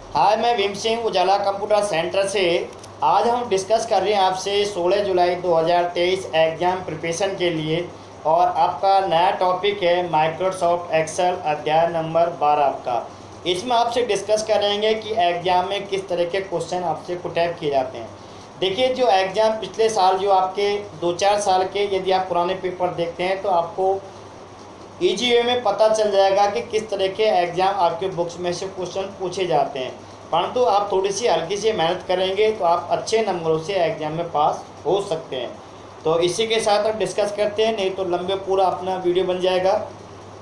हाय, मैं भीम सिंह उजाला computer centre से। आज हम डिस्कस कर रहे हैं आपसे 16 जुलाई 2023 एग्ज़ाम प्रिपरेशन के लिए। और आपका नया टॉपिक है माइक्रोसॉफ्ट एक्सेल अध्याय नंबर 12 आपका। इसमें आपसे डिस्कस करेंगे कि एग्ज़ाम में किस तरह के क्वेश्चन आपसे पुटअप किए जाते हैं। देखिए, जो एग्ज़ाम पिछले साल जो आपके 2-4 साल के यदि आप पुराने पेपर देखते हैं तो आपको ईजी वे में पता चल जाएगा कि किस तरह के एग्ज़ाम आपके बुक्स में से क्वेश्चन पूछे जाते हैं। परंतु आप थोड़ी सी हल्की सी मेहनत करेंगे तो आप अच्छे नंबरों से एग्ज़ाम में पास हो सकते हैं। तो इसी के साथ अब डिस्कस करते हैं, नहीं तो लंबे पूरा अपना वीडियो बन जाएगा।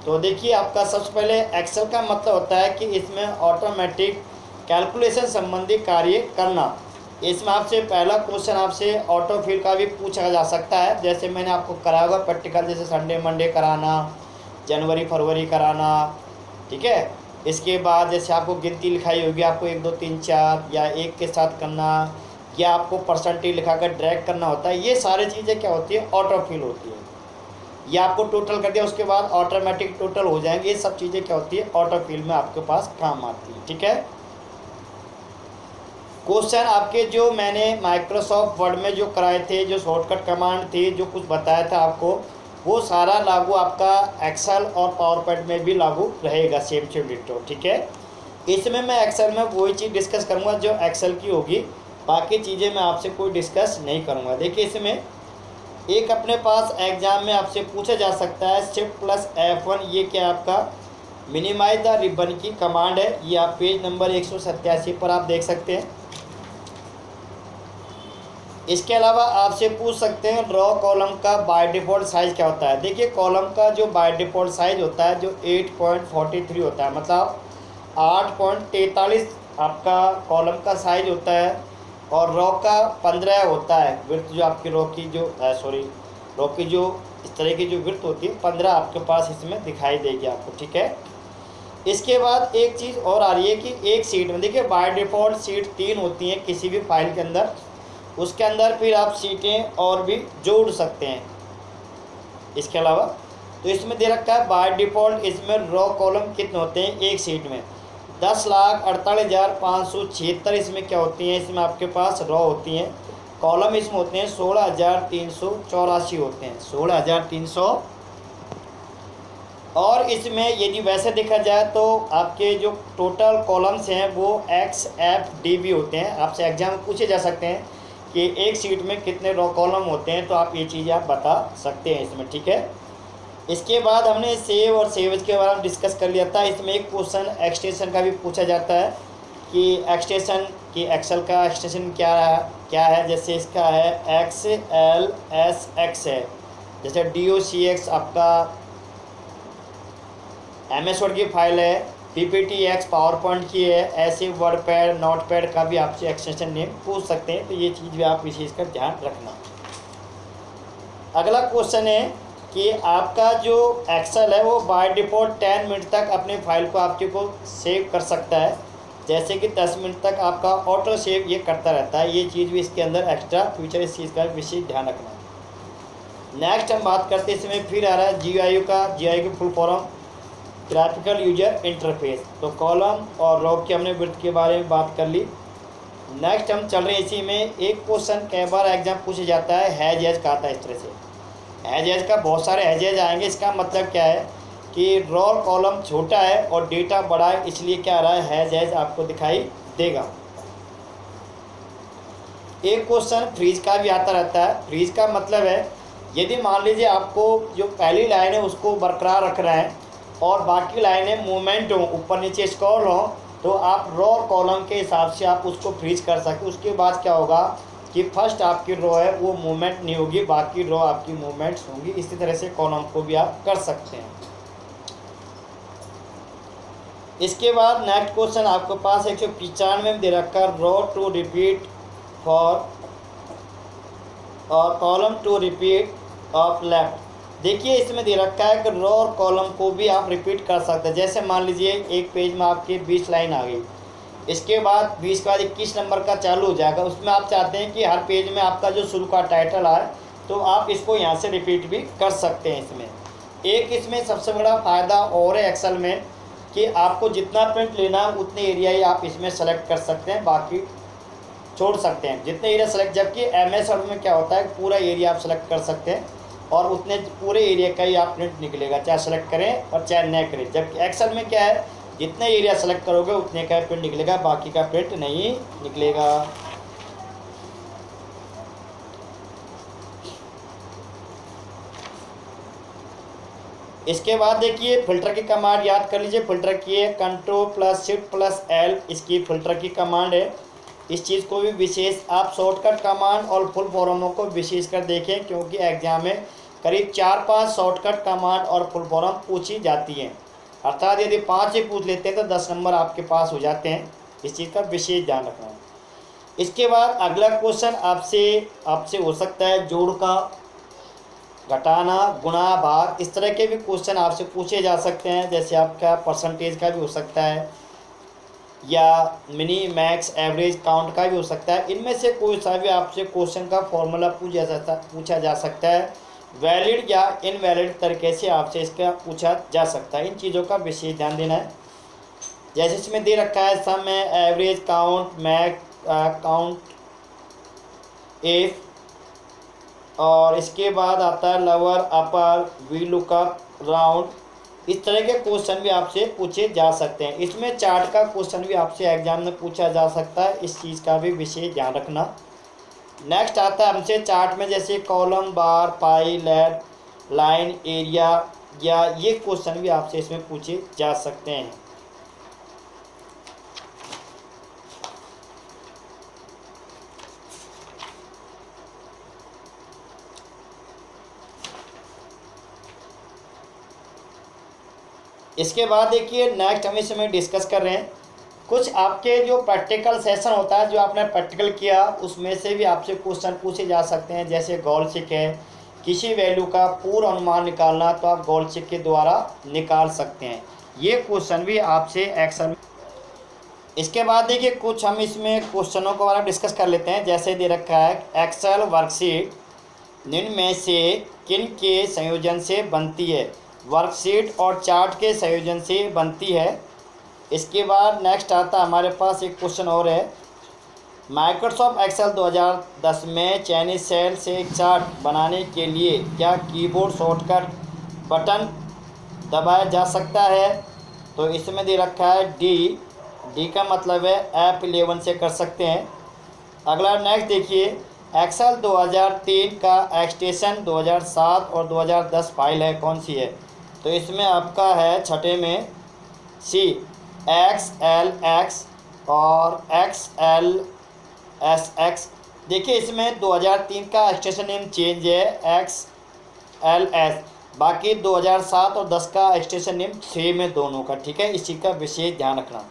तो देखिए, आपका सबसे पहले एक्सेल का मतलब होता है कि इसमें ऑटोमेटिक कैलकुलेशन संबंधी कार्य करना। इसमें आपसे पहला क्वेश्चन आपसे ऑटो फिल का भी पूछा जा सकता है, जैसे मैंने आपको कराया होगा प्रैक्टिकल, जैसे संडे मंडे कराना, जनवरी फरवरी कराना। ठीक है, इसके बाद जैसे आपको गिनती लिखाई होगी, आपको 1 2 3 4 या 1 के साथ करना, या आपको परसेंटेज लिखा कर ड्रैग करना होता है। ये सारी चीज़ें क्या होती है, ऑटो फिल होती है। या आपको टोटल कर दिया, उसके बाद ऑटोमेटिक टोटल हो जाएंगे। ये सब चीज़ें क्या होती है, ऑटो फिल में आपके पास काम आती है। ठीक है, क्वेश्चन आपके जो मैंने माइक्रोसॉफ्ट वर्ड में जो कराए थे, जो शॉर्टकट कमांड थी, जो कुछ बताया था आपको, वो सारा लागू आपका एक्सेल और पावर पॉइंट में भी लागू रहेगा, सेम डिटो। ठीक है, इसमें मैं एक्सेल में वही चीज़ डिस्कस करूँगा जो एक्सेल की होगी, बाकी चीज़ें मैं आपसे कोई डिस्कस नहीं करूँगा। देखिए, इसमें एक अपने पास एग्जाम में आपसे पूछा जा सकता है शिफ्ट प्लस F1, ये क्या आपका मिनिमाइज द रिबन की कमांड है। ये आप पेज नंबर 187 पर आप देख सकते हैं। इसके अलावा आपसे पूछ सकते हैं ड्रॉ कॉलम का बाय डिफ़ॉल्ट साइज़ क्या होता है। देखिए, कॉलम का जो बाय डिफ़ॉल्ट साइज़ होता है जो 8.43 होता है, मतलब 8.43 आपका कॉलम का साइज़ होता है। और रो का 15 होता है विड्थ, जो आपकी रो की जो रो की जो इस तरह की जो विड्थ होती है 15 आपके पास इसमें दिखाई देगी आपको। ठीक है, इसके बाद एक चीज़ और आ रही है कि एक सीट में, देखिए बाय डिफ़ॉल्ट सीट 3 होती हैं किसी भी फाइल के अंदर। उसके अंदर फिर आप सीटें और भी जोड़ सकते हैं इसके अलावा। तो इसमें दे रखा है बाय डिफ़ॉल्ट इसमें रो कॉलम कितने होते हैं एक सीट में, 10,48,576 इसमें क्या होती हैं, इसमें आपके पास रो होती हैं। कॉलम इसमें होते हैं 16,384 होते हैं, 16,300। और इसमें यदि वैसे देखा जाए तो आपके जो टोटल कॉलम्स हैं वो XFDB होते हैं। आपसे एग्जाम में पूछे जा सकते हैं कि एक सीट में कितने रो कॉलम होते हैं, तो आप ये चीज़ें आप बता सकते हैं इसमें। ठीक है, इसके बाद हमने सेव और सेवेज के बारे में डिस्कस कर लिया था। इसमें एक क्वेश्चन एक्सटेंशन का भी पूछा जाता है कि एक्सटेंशन की एक्सेल का एक्सटेंशन क्या है। जैसे इसका है XLSX है, जैसे DOCX आपका MS वर्ड की फाइल है, PPTX पावर पॉइंट की है। ऐसे वर्ड पैड नोट पैड का भी आपसे एक्सटेंशन नेम पूछ सकते हैं, तो ये चीज़ भी आप विशेष कर ध्यान रखना। अगला क्वेश्चन है कि आपका जो एक्सेल है वो बाय डिफ़ॉल्ट 10 मिनट तक अपने फाइल को आपके को सेव कर सकता है, जैसे कि 10 मिनट तक आपका ऑटो सेव ये करता रहता है। ये चीज़ भी इसके अंदर एक्स्ट्रा फीचर, इस चीज़ का विशेष ध्यान रखना। नेक्स्ट हम बात करते हैं, इसमें फिर आ रहा है GUI का। GUI की full form graphical user interface. तो कॉलम और रो की हमने विड्थ के बारे में बात कर ली। नेक्स्ट हम चल रहे हैं, इसी में एक क्वेश्चन कई बार एग्जाम पूछा जाता है, हैज एज का आता है। इस तरह से हैज एज का बहुत सारे हैज एज आएंगे। इसका मतलब क्या है कि रो कॉलम छोटा है और डेटा बड़ा है, इसलिए क्या आ रहा है, हैज एज आपको दिखाई देगा। एक क्वेश्चन फ्रीज का भी आता रहता है। फ्रीज का मतलब है यदि मान लीजिए आपको जो पहली लाइन है उसको बरकरार रखना है और बाकी लाइनें मूवमेंट हो, ऊपर नीचे स्क्रॉल हो, तो आप रो और कॉलम के हिसाब से आप उसको फ्रीज कर सकते। उसके बाद क्या होगा कि फर्स्ट आपकी रो है वो मूवमेंट नहीं होगी, बाकी रो आपकी मूवमेंट्स होंगी। इसी तरह से कॉलम को भी आप कर सकते हैं। इसके बाद नेक्स्ट क्वेश्चन आपके पास 195 में दे रखा है रो टू रिपीट फॉर और column to repeat of left. देखिए, इसमें दे रखा है कि रो और कॉलम को भी आप रिपीट कर सकते हैं। जैसे मान लीजिए एक पेज में आपकी 20 लाइन आ गई, इसके बाद 20 के बाद 21 नंबर का चालू हो जाएगा। उसमें आप चाहते हैं कि हर पेज में आपका जो शुरू का टाइटल आए, तो आप इसको यहाँ से रिपीट भी कर सकते हैं। इसमें एक इसमें सबसे बड़ा फ़ायदा और है एक्सेल में कि आपको जितना प्रिंट लेना है उतने एरिया ही आप इसमें सेलेक्ट कर सकते हैं, बाकी छोड़ सकते हैं जितने एरिया सेलेक्ट। जबकि MS वर्ड में क्या होता है, पूरा एरिया आप सेलेक्ट कर सकते हैं और उतने पूरे एरिया का ही आप प्रिंट निकलेगा, चाहे सेलेक्ट करें और चाहे न करें। जबकि एक्सेल में क्या है, जितने एरिया सेलेक्ट करोगे उतने का प्रिंट निकलेगा, बाकी का प्रिंट नहीं निकलेगा। इसके बाद देखिए फिल्टर की कमांड याद कर लीजिए। फिल्टर की है Ctrl+Shift+L, इसकी फिल्टर की कमांड है। इस चीज़ को भी विशेष आप शॉर्टकट कमांड और फुल फॉर्मों को विशेष कर देखें, क्योंकि एग्जाम में करीब 4-5 शॉर्टकट कमांड और फुल फॉर्म पूछी जाती हैं। अर्थात यदि 5 ही पूछ लेते हैं तो 10 नंबर आपके पास हो जाते हैं। इस चीज़ का विशेष ध्यान रखना है। इसके बाद अगला क्वेश्चन आपसे हो सकता है जोड़ का, घटाना, गुणा, भाग, इस तरह के भी क्वेश्चन आपसे पूछे जा सकते हैं। जैसे आपका परसेंटेज का भी हो सकता है या मिनी, मैक्स, एवरेज, काउंट का भी हो सकता है। इनमें से कोई सा भी आपसे क्वेश्चन का फॉर्मूला पूछा जा सकता है। वैलिड या इनवैलिड तरीके से आपसे इसका पूछा जा सकता है। इन चीज़ों का विशेष ध्यान देना है। जैसे इसमें दे रखा है सम है, average, count, max, count, if, और इसके बाद आता है lower, upper, V lookup, round. इस तरह के क्वेश्चन भी आपसे पूछे जा सकते हैं। इसमें चार्ट का क्वेश्चन भी आपसे एग्जाम में पूछा जा सकता है। इस चीज़ का भी विशेष ध्यान रखना। नेक्स्ट आता है हमसे चार्ट में जैसे कॉलम, बार, पाई, लेट, लाइन, एरिया, या ये क्वेश्चन भी आपसे इसमें पूछे जा सकते हैं। इसके बाद देखिए नेक्स्ट हम इसमें डिस्कस कर रहे हैं कुछ आपके जो प्रैक्टिकल सेशन होता है, जो आपने प्रैक्टिकल किया उसमें से भी आपसे क्वेश्चन पूछे जा सकते हैं। जैसे गोल चिक है, किसी वैल्यू का पूर्व अनुमान निकालना, तो आप गोल चिक के द्वारा निकाल सकते हैं। ये क्वेश्चन भी आपसे एक्सेल। इसके बाद देखिए कुछ हम इसमें क्वेश्चनों के बारे में डिस्कस कर लेते हैं। जैसे दे रखा है एक्सेल वर्कशीट निम्न में से किन के संयोजन से बनती है। वर्कशीट और चार्ट के संयोजन से बनती है। इसके बाद नेक्स्ट आता हमारे पास एक क्वेश्चन और है, माइक्रोसॉफ्ट एक्सेल 2010 में चयनित सेल से एक चार्ट बनाने के लिए क्या कीबोर्ड शॉर्टकट बटन दबाया जा सकता है। तो इसमें दे रखा है डी का मतलब है F11 से कर सकते हैं। अगला नेक्स्ट देखिए एक्सेल 2003 का एक्सटेंशन 2007 और 2010 फाइल है, कौन सी है। तो इसमें आपका है छठे में C XLX और XLSX। देखिए इसमें 2003 का एक्सटेंशन नेम चेंज है XLS, बाकी 2007 और 10 का एक्सटेंशन नेम सेम है दोनों का, ठीक है। इस चीज़ का विशेष ध्यान रखना।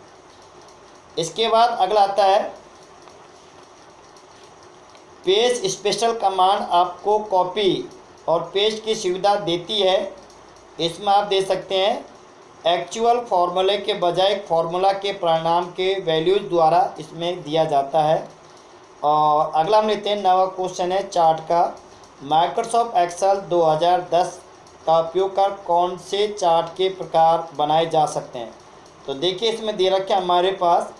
इसके बाद अगला आता है पेज स्पेशल कमांड आपको कॉपी और पेस्ट की सुविधा देती है। इसमें आप दे सकते हैं एक्चुअल फार्मूले के बजाय फार्मूला के परिणाम के वैल्यूज द्वारा इसमें दिया जाता है। और अगला हम लेते हैं नवा क्वेश्चन है चार्ट का, माइक्रोसॉफ्ट एक्सेल 2010 का उपयोग कर कौन से चार्ट के प्रकार बनाए जा सकते हैं। तो देखिए इसमें दे रखे हमारे पास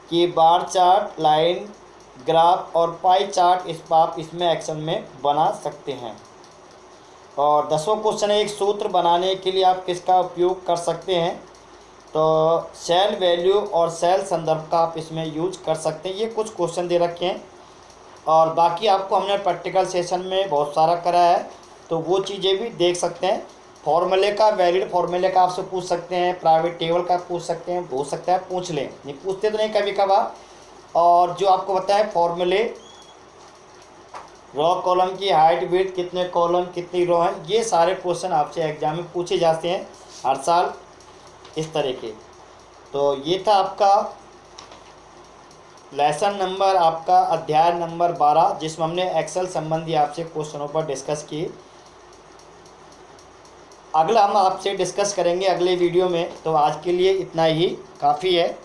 कि बार चार्ट, लाइन, ग्राफ और पाई चार्ट आप इसमें एक्सेल में बना सकते हैं। और 10वां क्वेश्चन है एक सूत्र बनाने के लिए आप किसका उपयोग कर सकते हैं। तो सेल वैल्यू और सेल संदर्भ का आप इसमें यूज कर सकते हैं। ये कुछ क्वेश्चन दे रखे हैं और बाकी आपको हमने प्रैक्टिकल सेशन में बहुत सारा करा है, तो वो चीज़ें भी देख सकते हैं। फॉर्मूले का, वैलिड फॉर्मूले का आपसे पूछ सकते हैं, प्राइवेट टेबल का पूछ सकते हैं, हो सकता है पूछ लें, नहीं पूछते तो नहीं कभी कभार। और जो आपको बताएं फॉर्मूले, रो कॉलम की हाइट, विड्थ, कितने कॉलम कितनी रो हैं, ये सारे क्वेश्चन आपसे एग्जाम में पूछे जाते हैं हर साल इस तरह के। तो ये था आपका लेसन नंबर, आपका अध्याय नंबर 12, जिसमें हमने एक्सेल संबंधी आपसे क्वेश्चनों पर डिस्कस किए। अगला हम आपसे डिस्कस करेंगे अगले वीडियो में। तो आज के लिए इतना ही काफ़ी है।